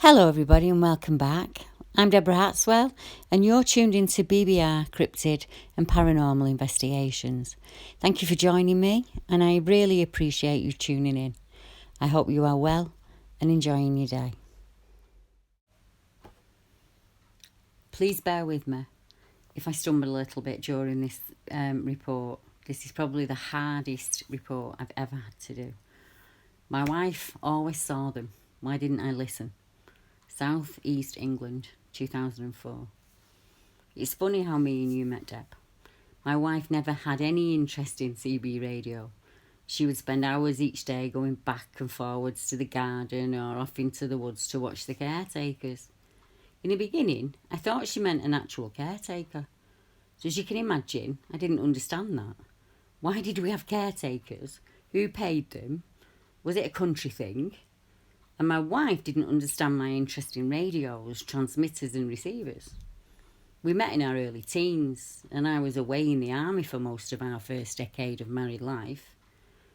Hello everybody and welcome back. I'm Deborah Hatswell and you're tuned into BBR Cryptid and Paranormal Investigations. Thank you for joining me and I really appreciate you tuning in. I hope you are well and enjoying your day. Please bear with me if I stumble a little bit during this report. This is probably the hardest report I've ever had to do. My wife always saw them. Why didn't I listen? South East England, 2004. It's funny how me and you met, Deb. My wife never had any interest in CB radio. She would spend hours each day going back and forwards to the garden or off into the woods to watch the caretakers. In the beginning, I thought she meant an actual caretaker. So as you can imagine, I didn't understand that. Why did we have caretakers? Who paid them? Was it a country thing? And my wife didn't understand my interest in radios, transmitters and receivers. We met in our early teens, and I was away in the army for most of our first decade of married life.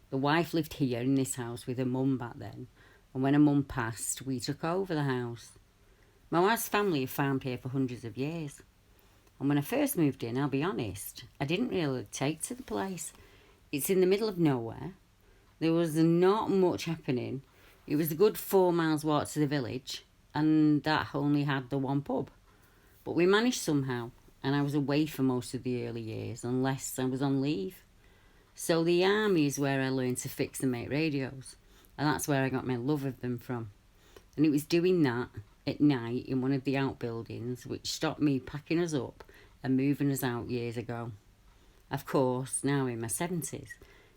The wife lived here in this house with her mum back then, and when her mum passed, we took over the house. My wife's family have farmed here for hundreds of years. And when I first moved in, I'll be honest, I didn't really take to the place. It's in the middle of nowhere. There was not much happening. It was a good 4 miles walk to the village, and that only had the one pub. But we managed somehow, and I was away for most of the early years, unless I was on leave. So the army is where I learned to fix and make radios, and that's where I got my love of them from. And it was doing that at night in one of the outbuildings which stopped me packing us up and moving us out years ago. Of course, now in my 70s,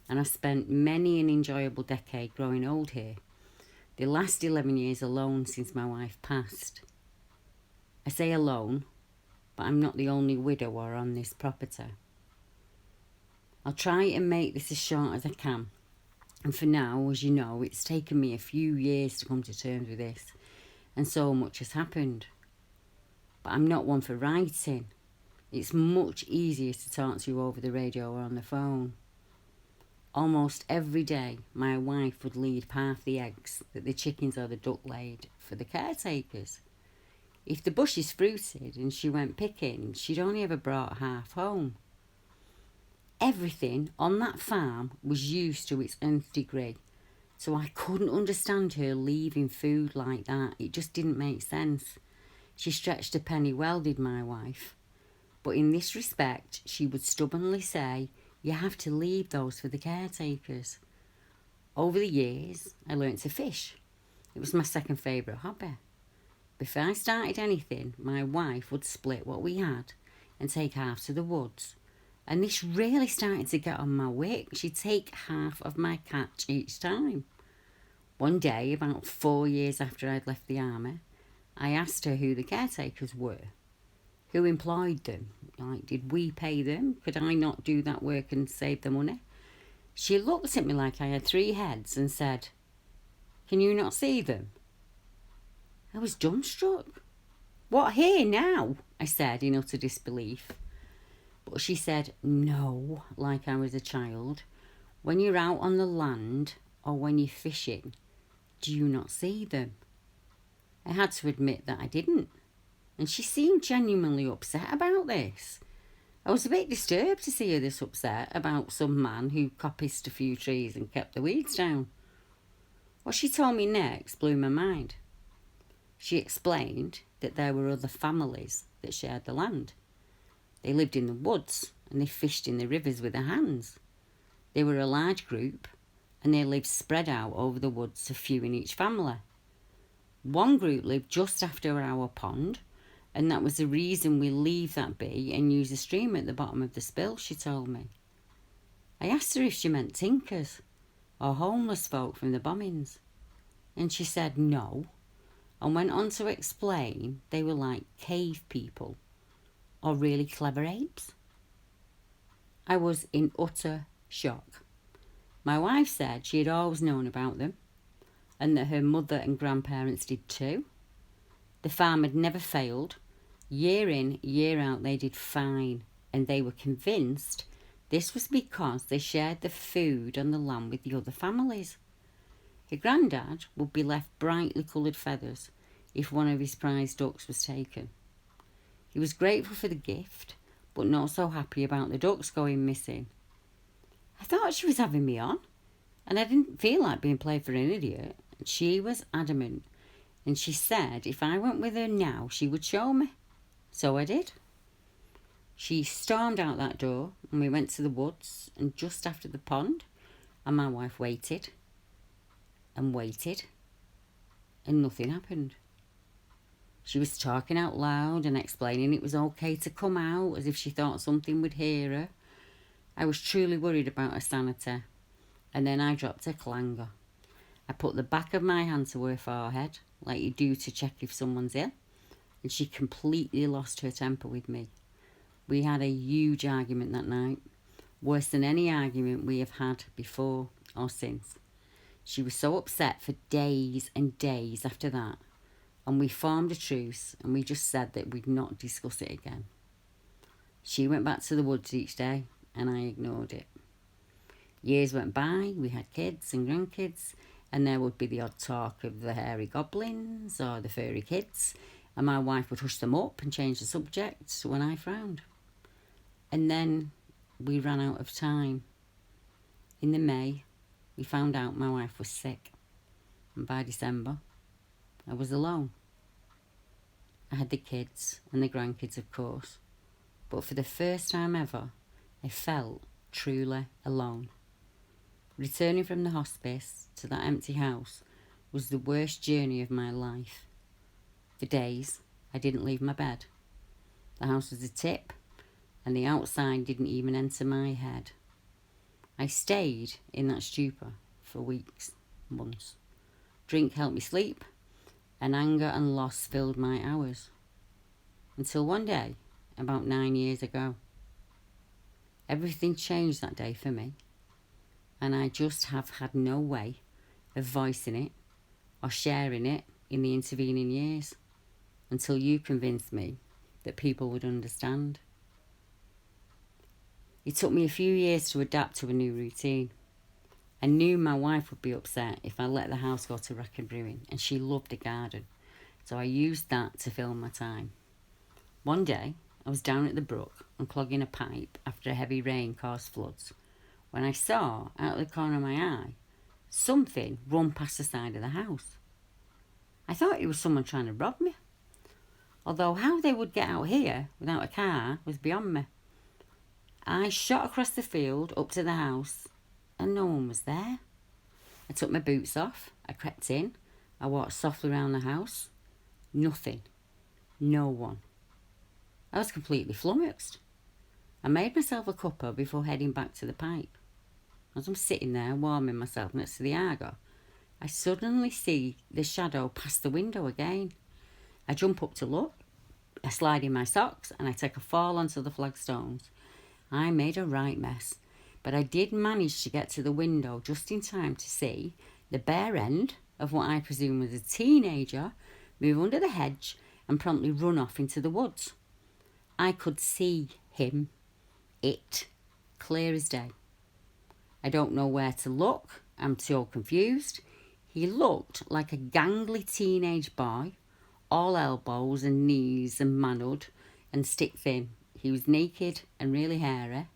and I've spent many an enjoyable decade growing old here. The last 11 years alone since my wife passed. I say alone, but I'm not the only widower on this property. I'll try and make this as short as I can. And for now, as you know, it's taken me a few years to come to terms with this. And so much has happened. But I'm not one for writing. It's much easier to talk to you over the radio or on the phone. Almost every day, my wife would leave half the eggs that the chickens or the duck laid for the caretakers. If the bushes fruited and she went picking, she'd only ever brought half home. Everything on that farm was used to its nth degree, so I couldn't understand her leaving food like that. It just didn't make sense. She stretched a penny well, did my wife. But in this respect, she would stubbornly say, you have to leave those for the caretakers. Over the years, I learnt to fish. It was my second favourite hobby. Before I started anything, my wife would split what we had and take half to the woods. And this really started to get on my wick. She'd take half of my catch each time. One day, about 4 years after I'd left the army, I asked her who the caretakers were. Who employed them? Like, did we pay them? Could I not do that work and save the money? She looked at me like I had 3 heads and said, can you not see them? I was dumbstruck. What, here now? I said in utter disbelief. But she said, no, like I was a child. When you're out on the land or when you're fishing, do you not see them? I had to admit that I didn't. And she seemed genuinely upset about this. I was a bit disturbed to see her this upset about some man who coppiced a few trees and kept the weeds down. What she told me next blew my mind. She explained that there were other families that shared the land. They lived in the woods and they fished in the rivers with their hands. They were a large group and they lived spread out over the woods, a few in each family. One group lived just after our pond, and that was the reason we leave that be and use a stream at the bottom of the spill, she told me. I asked her if she meant tinkers or homeless folk from the bombings, and she said no, and went on to explain they were like cave people or really clever apes. I was in utter shock. My wife said she had always known about them and that her mother and grandparents did too. The farm had never failed. Year in, year out, they did fine, and they were convinced this was because they shared the food on the land with the other families. Her granddad would be left brightly coloured feathers. if one of his prize ducks was taken. He was grateful for the gift, but not so happy about the ducks going missing. I thought she was having me on, and I didn't feel like being played for an idiot. She was adamant, and she said if I went with her now, she would show me. So I did. She stormed out that door, and we went to the woods, and just after the pond, and my wife waited, and waited, and nothing happened. She was talking out loud and explaining it was okay to come out, as if she thought something would hear her. I was truly worried about her sanity, and then I dropped her clanger. I put the back of my hand to her forehead, like you do to check if someone's ill, and she completely lost her temper with me. We had a huge argument that night, worse than any argument we have had before or since. She was so upset for days and days after that, and we formed a truce, and we just said that we'd not discuss it again. She went back to the woods each day, and I ignored it. Years went by, we had kids and grandkids, and there would be the odd talk of the hairy goblins or the furry kids, and my wife would hush them up and change the subject when I frowned. And then we ran out of time. In the May, we found out my wife was sick, and by December, I was alone. I had the kids and the grandkids, of course, but for the first time ever, I felt truly alone. Returning from the hospice to that empty house was the worst journey of my life. For days, I didn't leave my bed. The house was a tip, and the outside didn't even enter my head. I stayed in that stupor for weeks, months. Drink helped me sleep, and anger and loss filled my hours. Until one day, about 9 years ago. Everything changed that day for me, and I just have had no way of voicing it or sharing it in the intervening years until you convinced me that people would understand. It took me a few years to adapt to a new routine. I knew my wife would be upset if I let the house go to wreck and ruin, and she loved a garden, so I used that to fill my time. One day, I was down at the brook unclogging a pipe after a heavy rain caused floods, when I saw, out of the corner of my eye, something run past the side of the house. I thought it was someone trying to rob me, although how they would get out here without a car was beyond me. I shot across the field up to the house, and no one was there. I took my boots off, I crept in, I walked softly around the house. Nothing. No one. I was completely flummoxed. I made myself a cuppa before heading back to the pipe. As I'm sitting there warming myself next to the Argo, I suddenly see the shadow past the window again. I jump up to look, I slide in my socks, and I take a fall onto the flagstones. I made a right mess, but I did manage to get to the window just in time to see the bare end of what I presume was a teenager move under the hedge and promptly run off into the woods. I could see him, it, clear as day. I don't know where to look, I'm so confused. He looked like a gangly teenage boy, all elbows and knees and manhood and stick thin. He was naked and really hairy.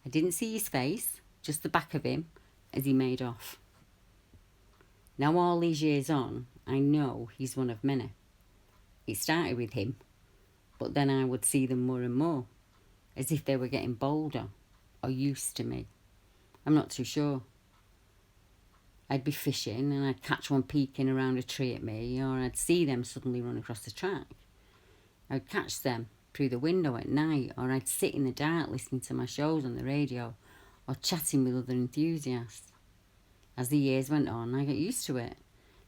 I didn't see his face, just the back of him, as he made off. Now all these years on, I know he's one of many. It started with him, but then I would see them more and more, as if they were getting bolder or used to me. I'm not too sure. I'd be fishing and I'd catch one peeking around a tree at me, or I'd see them suddenly run across the track. I'd catch them through the window at night, or I'd sit in the dark listening to my shows on the radio or chatting with other enthusiasts. As the years went on, I got used to it,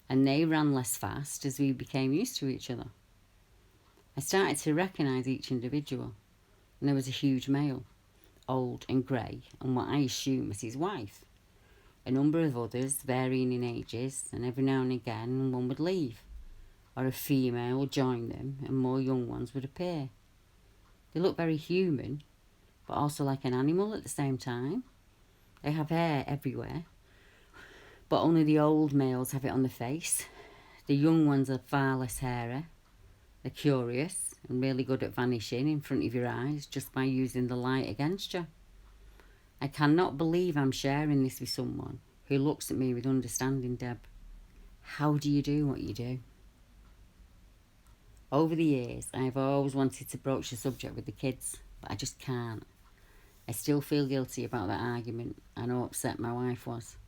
and they ran less fast as we became used to each other. I started to recognise each individual, and there was a huge male, old and grey, and what I assume was his wife. A number of others, varying in ages, and every now and again one would leave, or a female would join them, and more young ones would appear. They look very human, but also like an animal at the same time. They have hair everywhere, but only the old males have it on the face. The young ones are far less hairy. They're curious and really good at vanishing in front of your eyes just by using the light against you. I cannot believe I'm sharing this with someone who looks at me with understanding, Deb. How do you do what you do? Over the years, I have always wanted to broach the subject with the kids, but I just can't. I still feel guilty about that argument and how upset my wife was.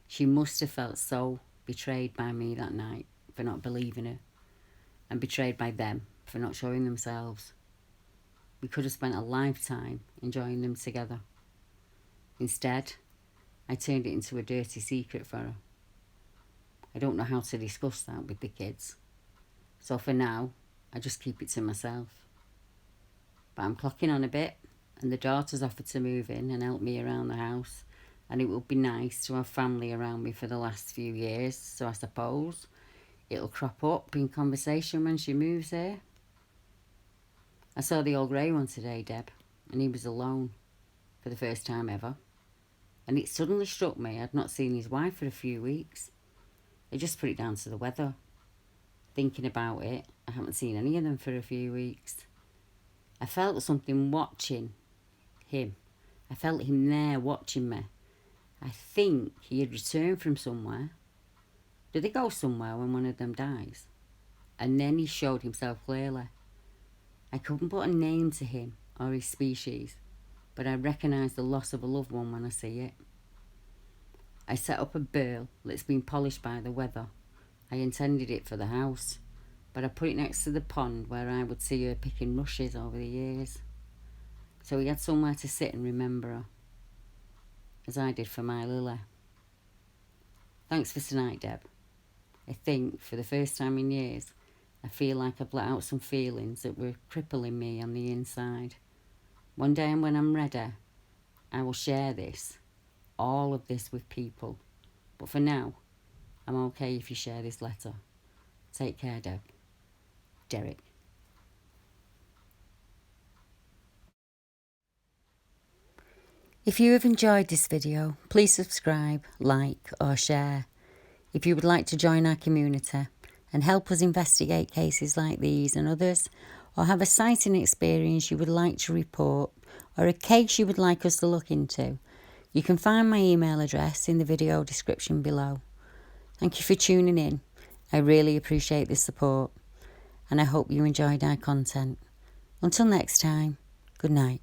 She must have felt so betrayed by me that night for not believing her, and betrayed by them for not showing themselves. We could have spent a lifetime enjoying them together. Instead, I turned it into a dirty secret for her. I don't know how to discuss that with the kids, so for now, I just keep it to myself. But I'm clocking on a bit, and the daughter's offered to move in and help me around the house, and it would be nice to have family around me for the last few years, so I suppose it'll crop up in conversation when she moves here. I saw the old grey one today, Deb, and he was alone for the first time ever. And it suddenly struck me I'd not seen his wife for a few weeks. I just put it down to the weather. Thinking about it, I haven't seen any of them for a few weeks. I felt something watching him. I felt him there watching me. I think he had returned from somewhere. Do they go somewhere when one of them dies? And then he showed himself clearly. I couldn't put a name to him or his species, but I recognise the loss of a loved one when I see it. I set up a burl that's been polished by the weather. I intended it for the house, but I put it next to the pond where I would see her picking rushes over the years. So he had somewhere to sit and remember her, as I did for my Lily. Thanks for tonight, Deb. I think, for the first time in years, I feel like I've let out some feelings that were crippling me on the inside. One day, and when I'm ready, I will share this, all of this, with people. But for now, I'm okay if you share this letter. Take care, Deb. Derek. If you have enjoyed this video, please subscribe, like or share. If you would like to join our community and help us investigate cases like these and others, or have a sighting experience you would like to report, or a case you would like us to look into, you can find my email address in the video description below. Thank you for tuning in. I really appreciate the support, and I hope you enjoyed our content. Until next time, good night.